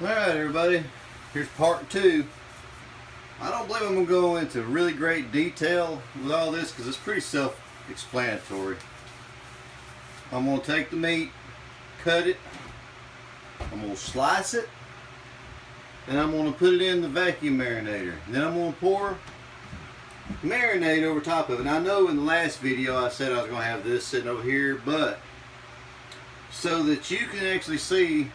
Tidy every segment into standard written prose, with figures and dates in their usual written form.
Alright everybody, here's part 2. I don't believe I'm going to go into really great detail with all this because it's pretty self-explanatory. I'm going to take the meat, cut it, I'm going to slice it, and I'm going to put it in the vacuum marinator. Then I'm going to pour marinade over top of it. And I know in the last video I said I was going to have this sitting over here, but so that you can actually see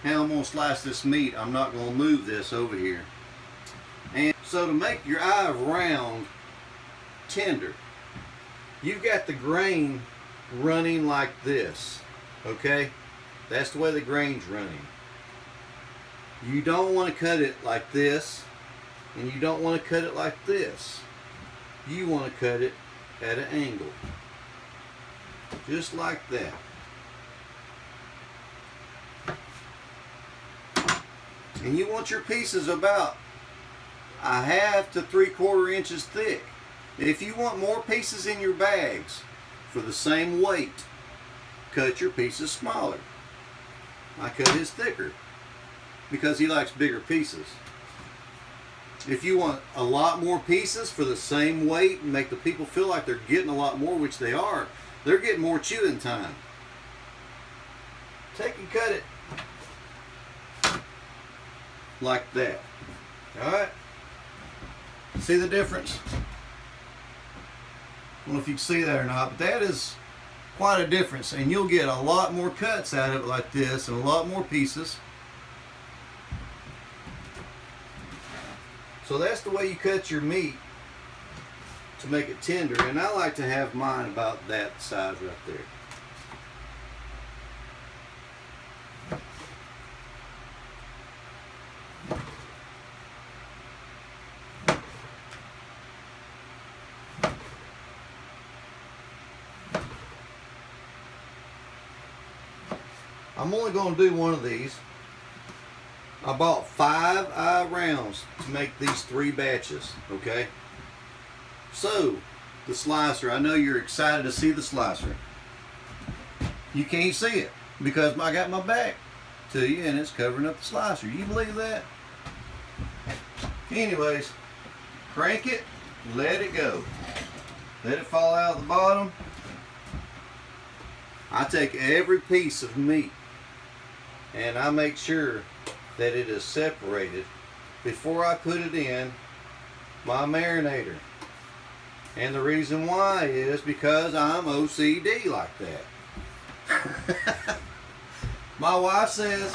how I'm going to slice this meat, I'm not going to move this over here. And so to make your eye round tender, you've got the grain running like this, okay? That's the way the grain's running. You don't want to cut it like this, and you don't want to cut it like this. You want to cut it at an angle, just like that. And you want your pieces about 1/2 to 3/4 inches thick. If you want more pieces in your bags for the same weight, cut your pieces smaller. I cut his thicker because he likes bigger pieces. If you want a lot more pieces for the same weight and make the people feel like they're getting a lot more, which they are, they're getting more chewing time. Take and cut it like that. Alright? See the difference? I don't know if you can see that or not, but that is quite a difference, and you'll get a lot more cuts out of it like this and a lot more pieces. So that's the way you cut your meat to make it tender, and I like to have mine about that size right there. I'm only going to do one of these. I bought 5 eye rounds to make these 3 batches, okay? So, the slicer, I know you're excited to see the slicer. You can't see it because I got my back to you and it's covering up the slicer. You believe that? Anyways, crank it, let it go. Let it fall out the bottom. I take every piece of meat and I make sure that it is separated before I put it in my marinator. And the reason why is because I'm OCD like that. My wife says,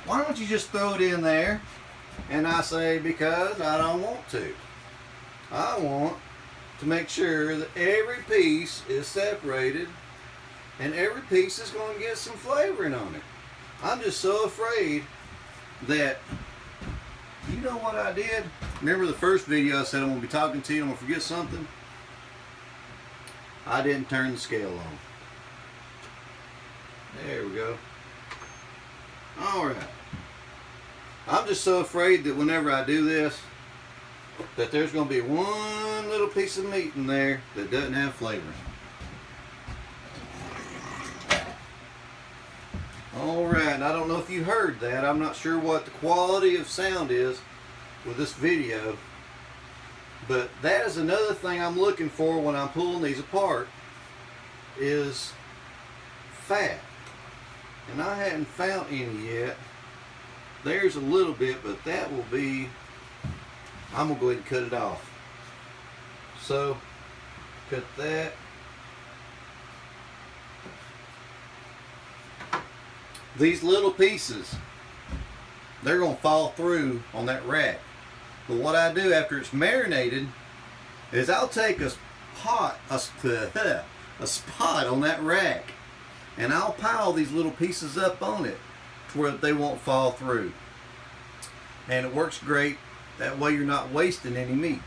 why don't you just throw it in there? And I say, because I don't want to. I want to make sure that every piece is separated and every piece is going to get some flavoring on it. I'm just so afraid that, you know what I did? Remember the first video I said I'm going to be talking to you, I'm going to forget something? I didn't turn the scale on. There we go. Alright. I'm just so afraid that whenever I do this, that there's going to be one little piece of meat in there that doesn't have flavoring. Alright, I don't know if you heard that. I'm not sure what the quality of sound is with this video. But that is another thing I'm looking for when I'm pulling these apart, is fat. And I hadn't found any yet. There's a little bit, but that will be, I'm going to go ahead and cut it off. So, cut that. These little pieces, they're going to fall through on that rack. But what I do after it's marinated is I'll take a spot on that rack and I'll pile these little pieces up on it to where they won't fall through. And it works great. That way you're not wasting any meat.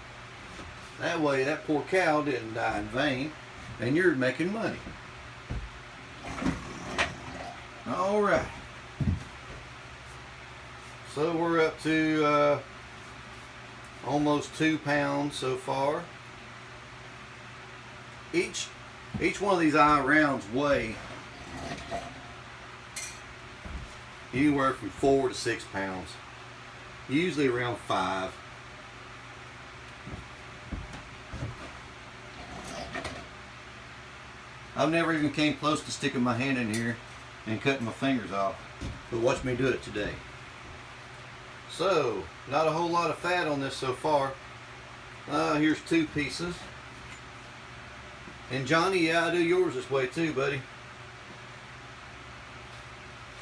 That way that poor cow didn't die in vain and you're making money. Alright, so we're up to almost 2 pounds so far. Each one of these eye rounds weigh anywhere from 4 to 6 pounds, usually around 5. I've never even came close to sticking my hand in here and cutting my fingers off, but watch me do it today. So, not a whole lot of fat on this so far. Here's 2 pieces. And Johnny, yeah, I do yours this way too, buddy.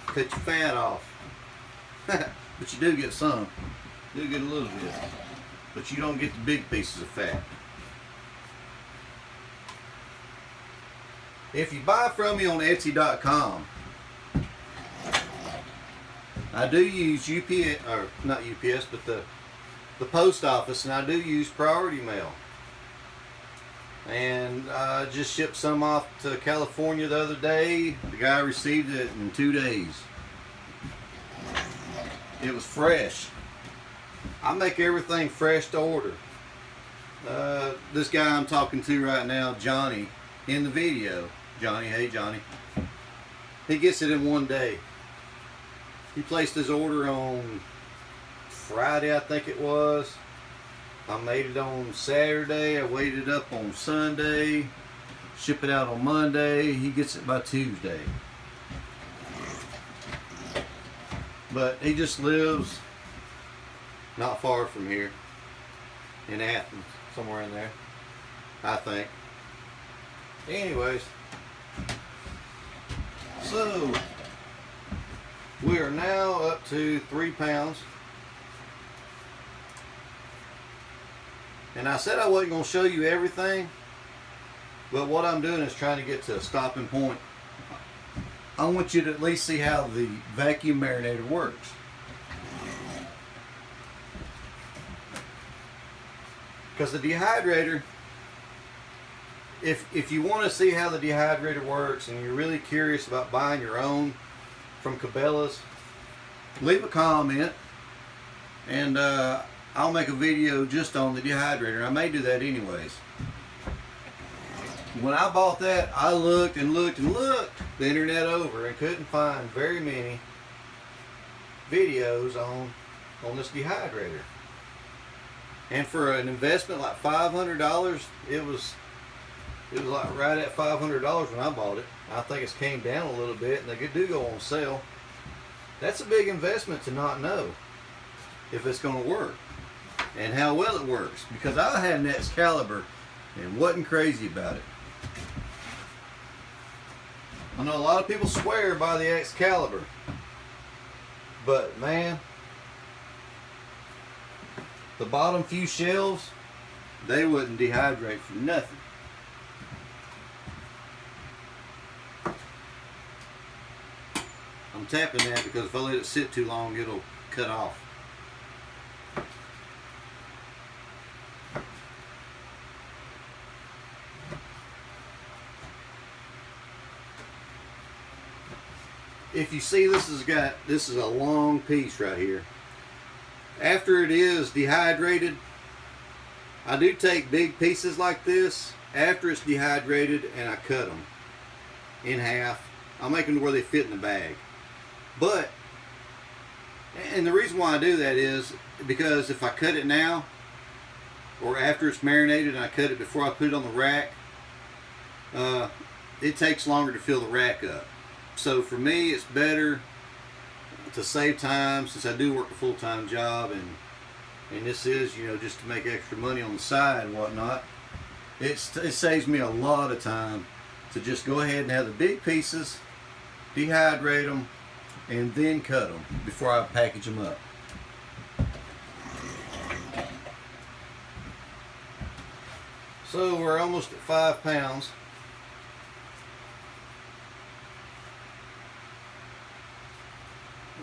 Cut your fat off. But you do get some. You do get a little bit. But you don't get the big pieces of fat. If you buy from me on Etsy.com, I do use UPS, or not UPS, but the post office, and I do use priority mail. And I just shipped some off to California the other day. The guy received it in 2 days. It was fresh. I make everything fresh to order. This guy I'm talking to right now, Johnny, in the video, Johnny, hey Johnny, he gets it in 1 day. He placed his order on Friday, I think it was. I made it on Saturday. I waited up on Sunday. Ship it out on Monday. He gets it by Tuesday. But he just lives not far from here, in Athens, somewhere in there, I think. Anyways, so we are now up to 3 pounds. And I said I wasn't going to show you everything, but what I'm doing is trying to get to a stopping point. I want you to at least see how the vacuum marinator works. Because the dehydrator, if you want to see how the dehydrator works and you're really curious about buying your own from Cabelas, leave a comment and I'll make a video just on the dehydrator. I may do that anyways. When I bought that, I looked and looked and looked the internet over and couldn't find very many videos on this dehydrator. And for an investment like $500, it was like right at $500 when I bought it. I think it's came down a little bit, and they do go on sale. That's a big investment to not know if it's going to work and how well it works, because I had an Excalibur and wasn't crazy about it. I know a lot of people swear by the Excalibur, but man, the bottom few shelves, they wouldn't dehydrate for nothing. I'm tapping that because if I let it sit too long, it'll cut off. If you see, this is a long piece right here. After it is dehydrated, I do take big pieces like this after it's dehydrated and I cut them in half. I'll make them to where they fit in the bag. But, and the reason why I do that is because if I cut it now or after it's marinated and I cut it before I put it on the rack, it takes longer to fill the rack up. So for me, it's better to save time, since I do work a full-time job, and this is, you know, just to make extra money on the side and whatnot. It saves me a lot of time to just go ahead and have the big pieces, dehydrate them, and then cut them before I package them up. So we're almost at 5 pounds.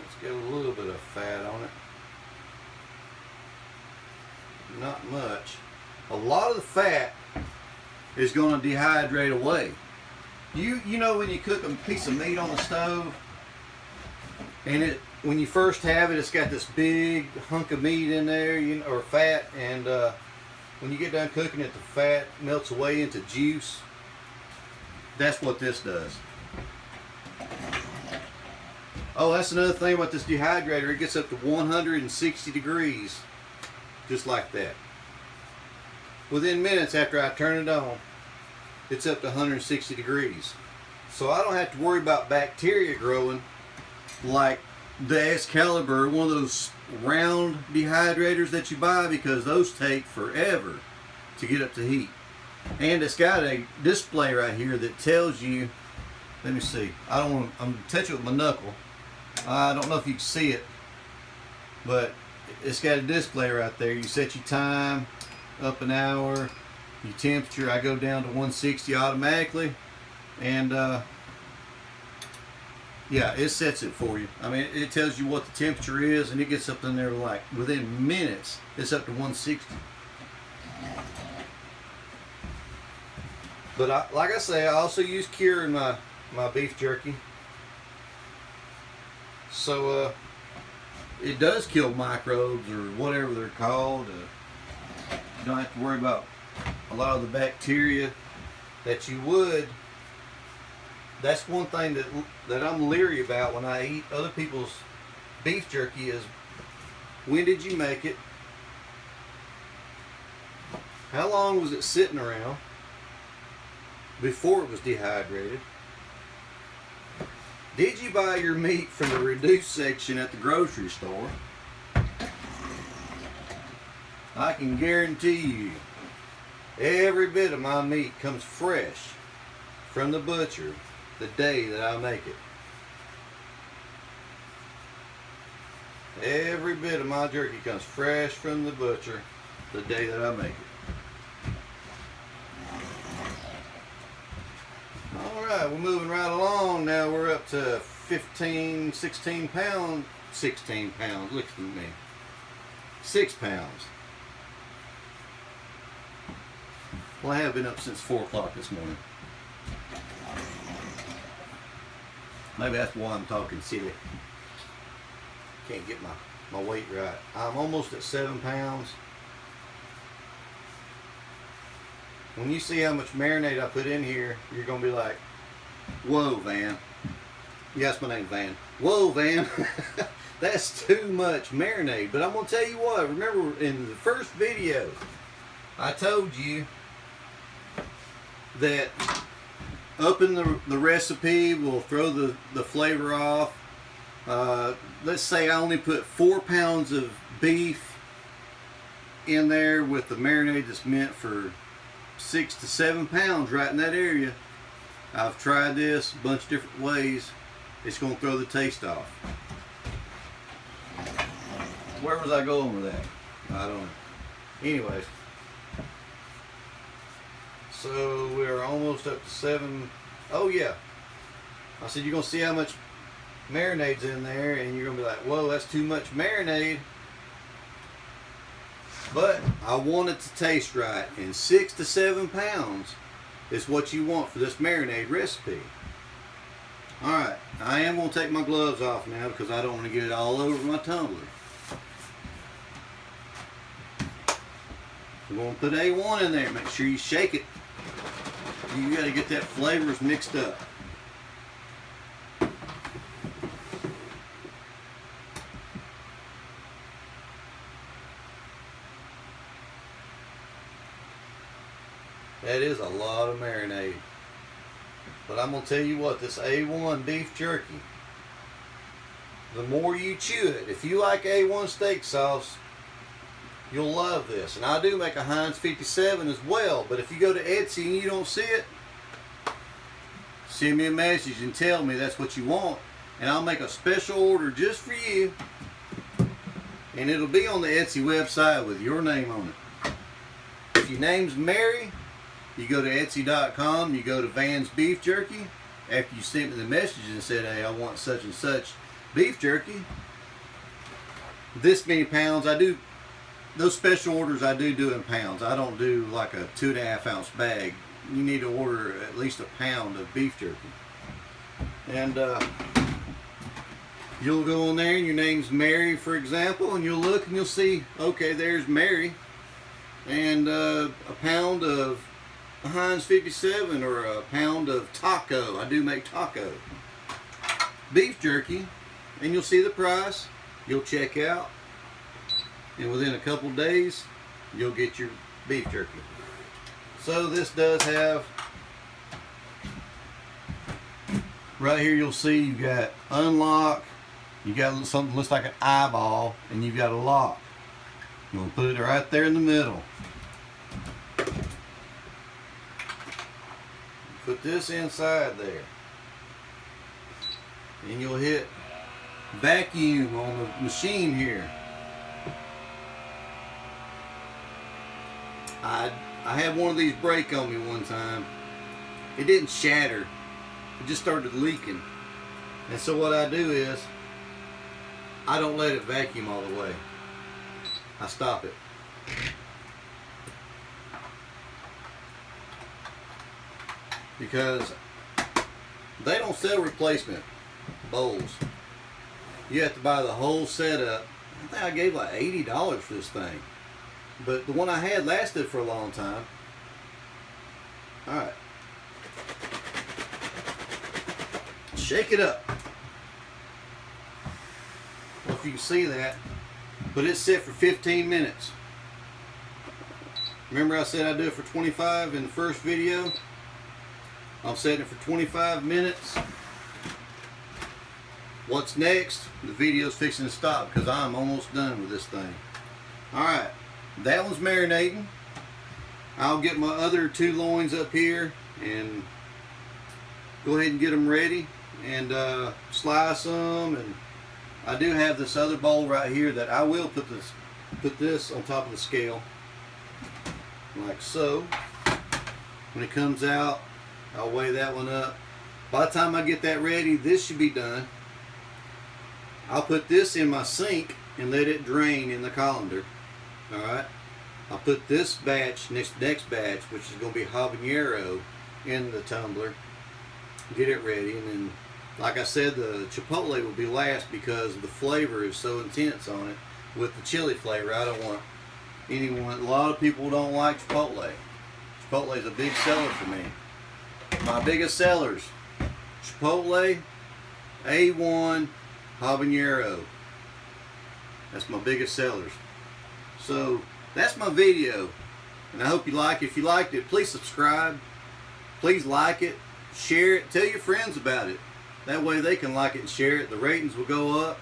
Let's get a little bit of fat on it. Not much. A lot of the fat is going to dehydrate away. You know when you cook a piece of meat on the stove, and when you first have it, it's got this big hunk of meat in there, or fat, and when you get done cooking it, the fat melts away into juice. That's what this does. Oh, that's another thing about this dehydrator. It gets up to 160 degrees, just like that. Within minutes after I turn it on, it's up to 160 degrees. So I don't have to worry about bacteria growing like the Excalibur, one of those round dehydrators that you buy, because those take forever to get up to heat. And it's got a display right here that tells you, let me see, I'm touching it with my knuckle. I don't know if you can see it, but it's got a display right there. You set your time, up an hour, your temperature. I go down to 160 automatically, and yeah, it sets it for you. I mean, it tells you what the temperature is, and it gets up in there like within minutes. It's up to 160. But like I say, I also use cure in my beef jerky. So it does kill microbes or whatever they're called. You don't have to worry about a lot of the bacteria that you would. That's one thing that I'm leery about when I eat other people's beef jerky is, when did you make it? How long was it sitting around before it was dehydrated? Did you buy your meat from the reduced section at the grocery store? I can guarantee you, every bit of my meat comes fresh from the butcher the day that I make it. Every bit of my jerky comes fresh from the butcher the day that I make it. Alright, we're moving right along now. We're up to 16 pounds. 16 pounds, look at me. 6 pounds. Well, I have been up since 4 o'clock this morning. Maybe that's why I'm talking silly. Can't get my weight right. I'm almost at 7 pounds. When you see how much marinade I put in here, you're going to be like, whoa, Van. Yes, my name's Van. Whoa, Van. That's too much marinade. But I'm going to tell you what. Remember in the first video, I told you that upping the recipe will throw the flavor off. Let's say I only put 4 pounds of beef in there with the marinade that's meant for 6 to 7 pounds right in that area. I've tried this a bunch of different ways. It's going to throw the taste off. Where was I going with that? I don't know. Anyways, so we're almost up to 7. Oh yeah, I said you're going to see how much marinade's in there, and you're going to be like, whoa, that's too much marinade. But I want it to taste right, and 6 to 7 pounds is what you want for this marinade recipe. Alright, I am going to take my gloves off now because I don't want to get it all over my tumbler. We're going to put A1 in there. Make sure you shake it. You got to get that flavors mixed up. That is a lot of marinade. But I'm going to tell you what, this A1 beef jerky, the more you chew it, if you like A1 steak sauce, you'll love this. And I do make a Heinz 57 as well, but if you go to Etsy and you don't see it, send me a message and tell me that's what you want, and I'll make a special order just for you, and it'll be on the Etsy website with your name on it. If your name's Mary, you go to Etsy.com, you go to Van's Beef Jerky. After you sent me the message and said, hey, I want such and such beef jerky, this many pounds, I do, those special orders I do in pounds. I don't do like a 2.5 ounce bag. You need to order at least a pound of beef jerky. And you'll go on there and your name's Mary, for example, and you'll look and you'll see, okay, there's Mary. And a pound of Heinz 57 or a pound of taco. I do make taco. Beef jerky and you'll see the price. You'll check out, and within a couple days you'll get your beef jerky. So this does have, right here you'll see you got unlock, you got something that looks like an eyeball, and you've got a lock. You're going to put it right there in the middle. Put this inside there, and you'll hit vacuum on the machine here. I had one of these break on me one time. It didn't shatter, it just started leaking. And so what I do is I don't let it vacuum all the way. I stop it. Because they don't sell replacement bowls. You have to buy the whole setup. I think I gave like $80 for this thing. But the one I had lasted for a long time. Alright. Shake it up. Well, if you can see that. But it's set for 15 minutes. Remember I said I'd do it for 25 in the first video? I'm setting it for 25 minutes. What's next? The video's fixing to stop because I'm almost done with this thing. Alright, that one's marinating. I'll get my other 2 loins up here and go ahead and get them ready and slice them. And I do have this other bowl right here that I will put this on top of the scale like so. When it comes out, I'll weigh that one up. By the time I get that ready, this should be done. I'll put this in my sink and let it drain in the colander. Alright. I'll put this batch, next batch, which is going to be habanero, in the tumbler. Get it ready, and then, like I said, the chipotle will be last because the flavor is so intense on it with the chili flavor. I don't want anyone, a lot of people don't like chipotle. Chipotle is a big seller for me. My biggest sellers: chipotle, A1, habanero. That's my biggest sellers. So that's my video, and I hope you like it. If you liked it, please subscribe. Please like it, share it, tell your friends about it. That way they can like it and share it. The ratings will go up,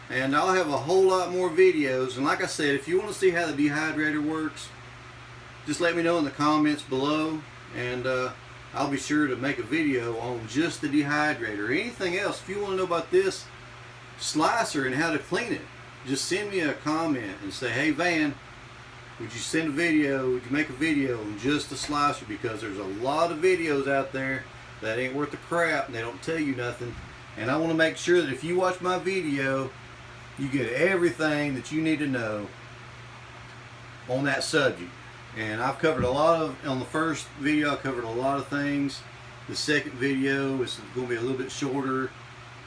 and I'll have a whole lot more videos. And like I said, if you want to see how the dehydrator works, just let me know in the comments below, and I'll be sure to make a video on just the dehydrator. Anything else, if you want to know about this slicer and how to clean it, just send me a comment and say, hey Van, would you send a video, would you make a video on just the slicer? Because there's a lot of videos out there that ain't worth the crap and they don't tell you nothing. And I want to make sure that if you watch my video, you get everything that you need to know on that subject. And I've covered a lot of, on the first video I covered a lot of things. The second video is going to be a little bit shorter.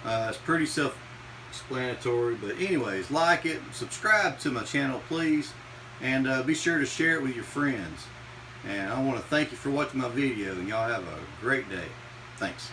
It's pretty self-explanatory, but anyways, like it, subscribe to my channel please, and be sure to share it with your friends. And I want to thank you for watching my video, and y'all have a great day. Thanks.